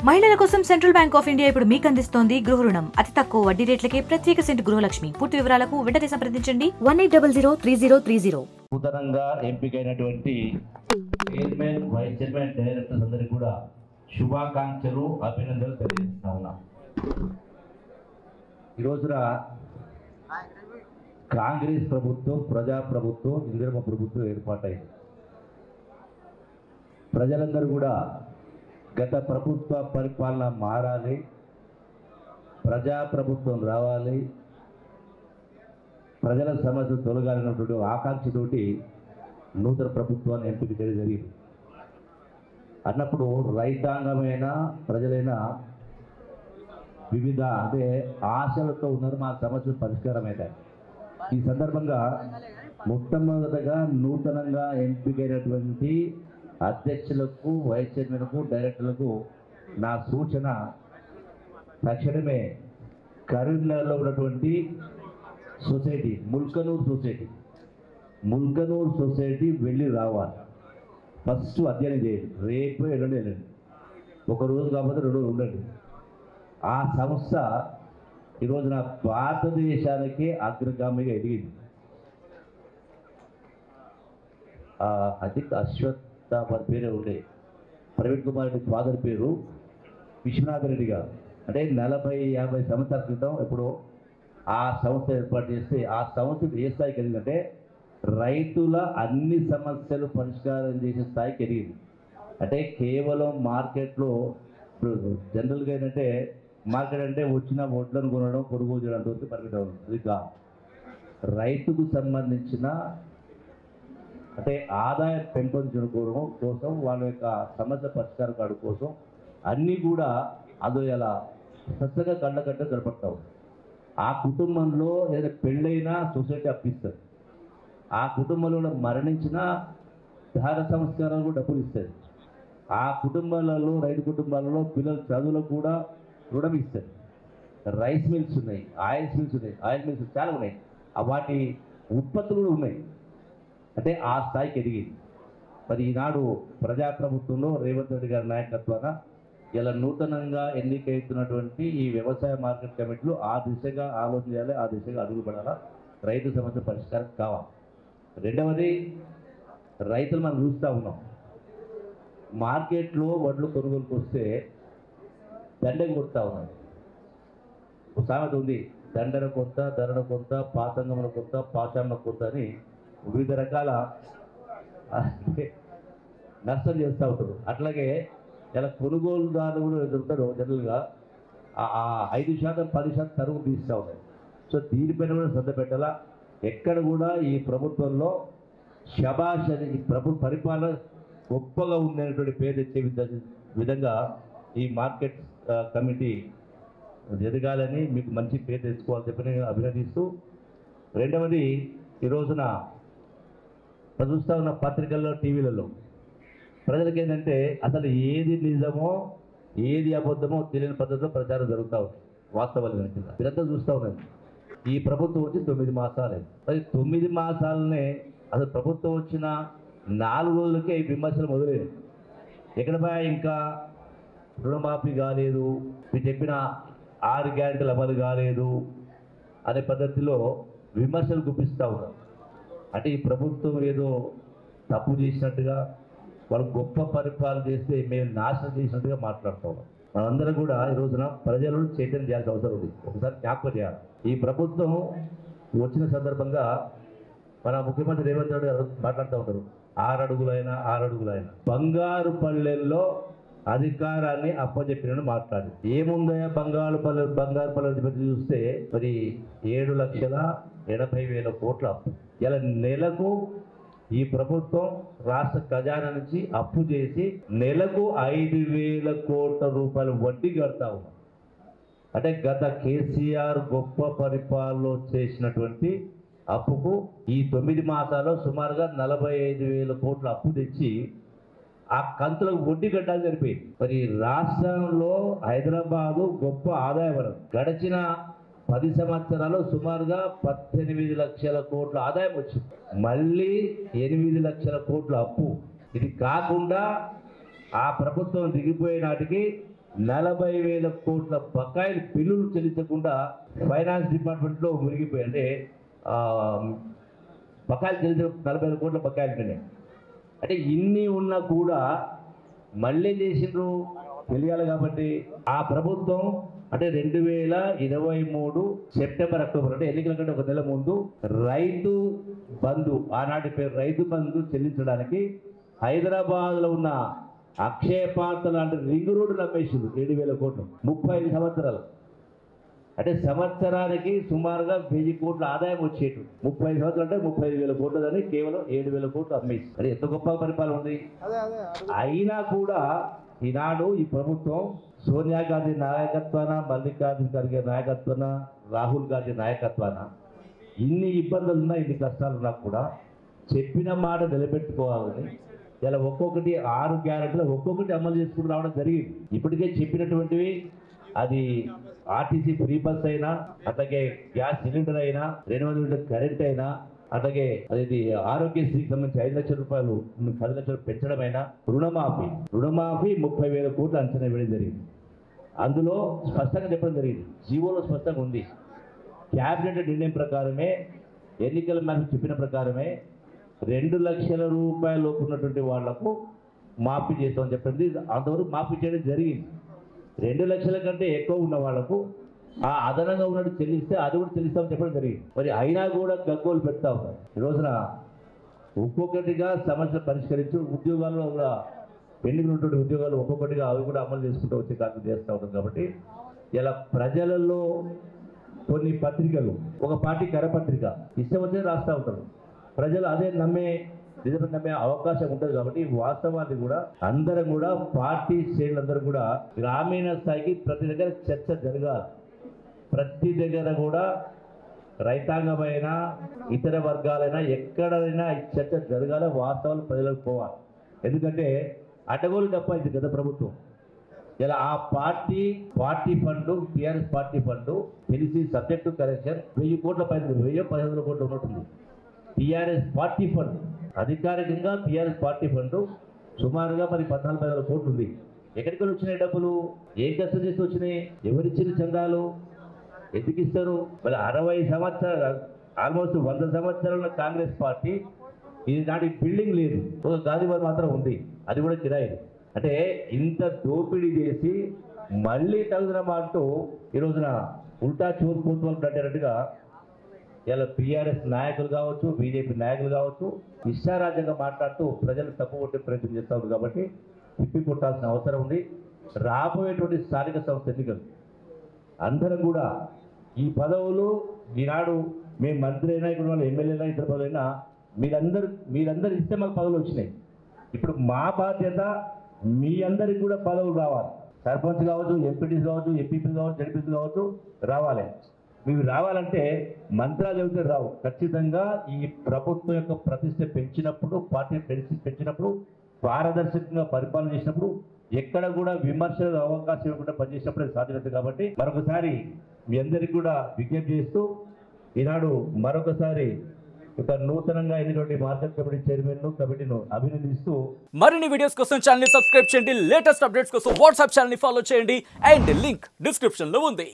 మహిళల కోసం central bank of India ఇప్పుడు మీకు అందిస్తోంది గృహ రుణం. అతి తక్కువ వడ్డీ రేట్లకే ప్రత్యేక సెంటు గృహలక్ష్మి. పూర్తి వివరాలకు వెంటనే సంప్రదించండి 18003030. నూతనంగా ఎంపికైనటువంటి చైర్మన్, వైస్ చైర్మన్, డైరెక్టర్స్ అందరికీ కూడా శుభాకాంక్షలు, అభినందనలు తెలియజేస్తా ఉన్నాం. ఈ రోజున కాంగ్రెస్ ప్రభుత్వం, ప్రజా ప్రభుత్వం, ఇందిరమ్మ ప్రభుత్వం ఏర్పాటైంది. ప్రజలందరూ కూడా గత ప్రభుత్వ పరిపాలన మారాలి, ప్రజాప్రభుత్వం రావాలి, ప్రజల సమస్యలు తొలగాలన్నటువంటి ఆకాంక్షతోటి నూతన ప్రభుత్వాన్ని ఎంపిక చేయడం జరిగింది. అన్నప్పుడు రైతాంగమైనా ప్రజలైనా వివిధ ఆశలతో ఉన్నారు, మా సమస్యలు పరిష్కారమైనాయి. ఈ సందర్భంగా మొట్టమొదటగా నూతనంగా ఎంపికైనటువంటి అధ్యక్షులకు, వైస్ చైర్మన్కు, డైరెక్టర్లకు నా సూచన, తక్షణమే కరీంనగర్లో ఉన్నటువంటి సొసైటీ, ముల్కనూరు సొసైటీ వెళ్ళి రావాలి. ఫస్ట్ అధ్యయనం చేయండి. రేపు ఎల్లుండి వెళ్ళండి, ఒకరోజు కాకపోతే 2 రోజులు ఉండండి. ఆ సంస్థ ఈరోజున భారతదేశానికే అగ్రగామిగా ఎదిగింది. అశ్వత్థ వారి పేరే ఉండే ప్రవీణ్ కుమార్ రెడ్డి ఫాదర్ పేరు విశ్వనాథ రెడ్డి గారు. అంటే 40-50 సంవత్సరాల క్రితం ఎప్పుడో ఆ సంస్థ ఏర్పాటు చేస్తే ఆ సంస్థ ఏ స్థాయికి ఎదిగిందంటే రైతుల అన్ని సమస్యలు పరిష్కారం చేసే స్థాయికి ఎదిగింది. అంటే కేవలం మార్కెట్లో జనరల్గా ఏంటంటే మార్కెట్ అంటే వచ్చిన వడ్లను కొనడం, కొనుగోలు చేయడం వరకు పరిమితం. ఇది కాదు, రైతుకు సంబంధించిన అంటే ఆదాయం పెంపొందించుకోవడం కోసం, వాళ్ళ యొక్క సమస్య పరిష్కారం కావడం కోసం అన్నీ కూడా అది ఎలా స్వచ్ఛంగా కళ్ళకట్ట కనపడతావు. ఆ కుటుంబంలో ఏదైనా పెళ్ళైనా సొసైటీ అప్పిస్తుంది, ఆ కుటుంబంలో మరణించిన దాన సంస్కారాలు కూడా డబ్బులు ఇస్తుంది, ఆ కుటుంబాలలో, రైతు కుటుంబాలలో పిల్లల చదువులకు కూడా రుణం ఇస్తుంది. రైస్ మిల్స్ ఉన్నాయి, ఆయిల్ మిల్స్ చాలా ఉన్నాయి, వాటి ఉత్పత్తులు కూడా ఉన్నాయి. అంటే ఆ స్థాయికి ఎదిగింది. మరి ఈనాడు ప్రజాప్రభుత్వంలో రేవంత్ రెడ్డి గారి నాయకత్వాన ఇలా నూతనంగా ఎన్నికైతున్నటువంటి ఈ వ్యవసాయ మార్కెట్ కమిటీలు ఆ దిశగా ఆలోచన చేయాలి, ఆ దిశగా అడుగులు పడాలా, రైతు సమస్య పరిష్కారం కావాలి. రెండవది, రైతులు మనం చూస్తూ ఉన్నాం, మార్కెట్లో వడ్లు కొనుగోలుకు వస్తే దండకు కొడుతూ ఉన్నాం. ఒక సామెత ఉంది, దండన కొంత, ధరణ కొంత, పాతంగముల కొంత, పాషాణ కొంత అని వివిధ రకాల నష్టం చేస్తూ ఉంటారు. అట్లాగే ఇలా కొనుగోలుదారులు కూడా ఎదురుతారు జనరల్గా 5%, 10% తరుగు తీస్తూ ఉన్నాయి. సో దీనిపైన కూడా శ్రద్ధ పెట్టాలా. ఎక్కడ కూడా ఈ ప్రభుత్వంలో శబాష్ అని ఈ పరిపాలన గొప్పగా ఉండేటువంటి పేరు తెచ్చే విధంగా ఈ మార్కెట్ కమిటీ ఎదగాలని, మీకు మంచి పేరు తెచ్చుకోవాలని చెప్పి నేను అభినందిస్తూ, రెండవది, ఈ రోజున చూస్తూ ఉన్న పత్రికల్లో, టీవీలలో ప్రజలకి ఏంటంటే అసలు ఏది నిజమో ఏది అబద్ధమో తెలియని పద్ధతిలో ప్రచారం జరుగుతూ ఉంది. వాస్తవాలు కనుక మీరంతా చూస్తూ ఉన్నారు. ఈ ప్రభుత్వం వచ్చి 9 మాసాలే. మరి 9 మాసాలనే అసలు ప్రభుత్వం వచ్చిన 4 రోజులకే ఈ విమర్శలు మొదలయ్యాయి. ఎక్కడ ఇంకా రుణమాఫీ కాలేదు, మీరు చెప్పిన 6 గ్యారెంటీలు అమలు కాలేదు అనే పద్ధతిలో విమర్శలు గుప్పిస్తూ ఉన్నారు. అంటే ఈ ప్రభుత్వం ఏదో తప్పు చేసినట్టుగా, వాళ్ళు గొప్ప పరిపాలన చేస్తే మేము నాశనం చేసినట్టుగా మాట్లాడుతూ ఉన్నాం. మనందరం కూడా ఈ రోజున ప్రజలను చైతన్యం చేయాల్సిన అవసరం ఉంది. ఒకసారి జ్ఞాపకం చేయాలి. ఈ ప్రభుత్వం వచ్చిన సందర్భంగా మన ముఖ్యమంత్రి రేవంత్ రెడ్డి గారు మాట్లాడుతూ ఉంటారు, 6 అడుగులైనా బంగారు పల్లెల్లో అధికారాన్ని అప్పచెప్పినని మాట్లాడి, ఏముందయా బంగారు పల్లె చూస్తే మరి 7,80,000 కోట్ల అప్పు. ఇలా నెలకు ఈ ప్రభుత్వం రాష్ట్ర ఖజానా నుంచి అప్పు చేసి నెలకు 5,000 కోట్ల రూపాయలు వడ్డీ కడతా ఉన్నాం. అంటే గత కేసీఆర్ గొప్ప పరిపాలనలో చేసినటువంటి అప్పుకు ఈ 9 మాసాల్లో సుమారుగా 45,000 కోట్ల అప్పు తెచ్చి ఆ కంతులకు వడ్డీ కట్టాలని జరిపోయింది. మరి రాష్ట్రంలో హైదరాబాదు గొప్ప ఆదాయ వనరు. గడిచిన 10 సంవత్సరాలు సుమారుగా 18 లక్షల కోట్ల ఆదాయం వచ్చింది. మళ్ళీ 8 లక్షల కోట్ల అప్పు. ఇది కాకుండా ఆ ప్రభుత్వం దిగిపోయే నాటికి 40,000 కోట్ల బకాయిలు బిల్లులు చెల్లించకుండా ఫైనాన్స్ డిపార్ట్మెంట్లో మునిగిపోయి, అంటే బకాయిలు చెల్లించ 40,000 కోట్ల బకాయిలు ఉన్నాయి. అంటే ఇన్ని ఉన్నా కూడా మళ్ళీ చేసిండ్రు తెలియాలి. కాబట్టి ఆ ప్రభుత్వం అంటే 2023 సెప్టెంబర్ అక్టోబర్ అంటే ఎన్నికల కంటే ఒక నెల ముందు రైతు బంధు, ఆనాటి పేరు రైతు బంధు చెల్లించడానికి హైదరాబాద్లో ఉన్న అక్షయ పాత్ర లాంటి రింగ్ రోడ్డు అమ్మేసిండు 7,000 కోట్లు 35 సంవత్సరాలు. అంటే సంవత్సరానికి సుమారుగా 1000 కోట్ల ఆదాయం వచ్చేటు. 35 సంవత్సరాలు అంటే 35,000 కోట్లు అని కేవలం 7,000 కోట్లు అమ్మేసి, అది ఎంత గొప్ప పరిపాలన ఉంది. అయినా కూడా ఈనాడు ఈ ప్రభుత్వం సోనియా గాంధీ నాయకత్వాన, మల్లికార్జున ఖర్గే నాయకత్వాన, రాహుల్ గాంధీ నాయకత్వాన ఇన్ని ఇబ్బందులున్నా, ఇన్ని కష్టాలున్నా కూడా చెప్పిన మాట నిలబెట్టుకోవాలని ఇలా ఒక్కొక్కటి 6 గ్యారెంటీలు ఒక్కొక్కటి అమలు చేసుకుంటూ రావడం జరిగింది. ఇప్పటికే చెప్పినటువంటివి, అది ఆర్టీసీ ఫ్రీ బస్ అయినా, అట్లాగే గ్యాస్ సిలిండర్ అయినా, 200 యూనిట్ కరెంట్ అయినా, అట్లాగే అది ఆరోగ్యశ్రీకి సంబంధించి 5 లక్షల రూపాయలు 10 లక్షలు పెంచడమైనా, రుణమాఫీ 30,000 కోట్లు అంచనా వేయడం జరిగింది. అందులో స్పష్టంగా చెప్పడం జరిగింది, జీవోలో స్పష్టంగా ఉంది. క్యాబినెట్ నిర్ణయం ప్రకారమే, ఎన్నికల మేరకు చెప్పిన ప్రకారమే 2 లక్షల రూపాయల లోపు ఉన్నటువంటి వాళ్లకు మాఫీ చేస్తామని చెప్పింది. అంతవరకు మాఫీ చేయడం జరిగింది. 2 లక్షల కంటే ఎక్కువ ఉన్న వాళ్లకు ఆ అదనంగా ఉన్నట్టు చెల్లిస్తే అది కూడా చెల్లిస్తామని చెప్పడం జరిగింది. మరి అయినా కూడా గగ్గోలు పెడతా ఉన్నారు. ఈ రోజున ఒక్కొక్కటిగా సమస్యలు పరిష్కరించి ఉద్యోగాల్లో కూడా పెండింగ్ ఉన్నటువంటి ఉద్యోగాలు ఒక్కొక్కటిగా అవి కూడా అమలు చేసుకుంటూ వచ్చే కార్యక్రమం చేస్తూ ఉంటాం. కాబట్టి ఇలా ప్రజలలో కొన్ని పత్రికలు, ఒక పార్టీ కరపత్రిక ఇష్టం వచ్చే రాస్తూ ఉంటారు. ప్రజలు అదే నమ్మే అవకాశం ఉంటుంది. కాబట్టి వాస్తవాన్ని కూడా అందరం కూడా పార్టీ శ్రేణులందరూ కూడా గ్రామీణ స్థాయికి ప్రతి దగ్గర చర్చ జరగాలి. ప్రతి దగ్గర కూడా రైతాంగమైనా ఇతర వర్గాలైనా ఎక్కడైనా ఈ చర్చ జరగాలి, వాస్తవాలు ప్రజలకు పోవాలి. ఎందుకంటే అడ్డగోలు తప్ప ఇది గత ప్రభుత్వం. ఇలా ఆ party fund, TRS party fund తెలిసి సబ్జెక్టు కరెక్షన్ 1000 కోట్ల పైన, 1,000-1,500 కోట్లు ఉన్నట్టుంది. టీఆర్ఎస్ పార్టీ ఫండ్ అధికారికంగా టీఆర్ఎస్ పార్టీ ఫండ్ సుమారుగా మరి 14,000 కోట్లు ఉంది. ఎక్కడికి వచ్చినాయి డబ్బులు? ఏం కష్టం చేసి వచ్చినాయి? ఎవరిచ్చిన చందాలు? ఎందుకు ఇస్తారు? మరి 60 సంవత్సరాలు, ఆల్మోస్ట్ 100 సంవత్సరాల కాంగ్రెస్ పార్టీ ఇది నాటి బిల్డింగ్ లేదు, ఒక గాంధీభవన్ మాత్రం ఉంది, అది కూడా కిరాయి. అంటే ఇంత దోపిడీ చేసి మళ్ళీ తగుదనమా అంటూ ఈ రోజున ఉల్టా చోరు కోతులు కట్టినట్టుగా ఇలా టీఆర్ఎస్ నాయకులు కావచ్చు, బీజేపీ నాయకులు కావచ్చు ఇష్టారాజ్యంగా మాట్లాడుతూ ప్రజలు తప్పు కొట్టే ప్రయత్నం చేస్తూ ఉంది. కాబట్టి తిప్పి కొట్టాల్సిన అవసరం ఉంది. రాబోయేటువంటి స్థానిక సంస్థ ఎన్నికలు అందరం కూడా ఈ పదవులు ఈనాడు మేము మంత్రి అయినా, ఇప్పుడు వాళ్ళు ఎమ్మెల్యేనా, ఇతర పదవులైనా మీరందరూ ఇస్తే మాకు పదవులు వచ్చినాయి. ఇప్పుడు మా బాధ్యత మీ అందరికి కూడా పదవులు రావాలి. సర్పంచ్ కావచ్చు, ఎంపీటీస్ కావచ్చు, ఎంపీపీ కావచ్చు, జడ్పీసీ కావచ్చు, రావాలి. మీరు రావాలంటే మంత్రాలు చెబితే రావు. ఖచ్చితంగా ఈ ప్రభుత్వం యొక్క ప్రతిష్ట పెంచినప్పుడు, పార్టీ పెంచినప్పుడు, పారదర్శకంగా పరిపాలన చేసినప్పుడు, ఎక్కడ కూడా విమర్శలకు అవకాశం ఇవ్వకుండా పనిచేసినప్పుడు సాధ్యమవుతుంది. కాబట్టి మరొకసారి మీ అందరికీ కూడా విజ్ఞప్తి చేస్తూ ఈనాడు మరొకసారి ఒక నూతనంగా ఎన్నికటి మార్కెట్ కమిటీ చైర్మన్ కమిటీను అభినందిస్తూ మరిన్ని వీడియోస్ కోసం ఛానల్ ని సబ్స్క్రైబ్ చేయండి. లేటెస్ట్ అప్డేట్స్ కోసం వాట్సాప్ ఛానల్ ని ఫాలో చేయండి. అండ్ లింక్ డిస్క్రిప్షన్ లో ఉంది.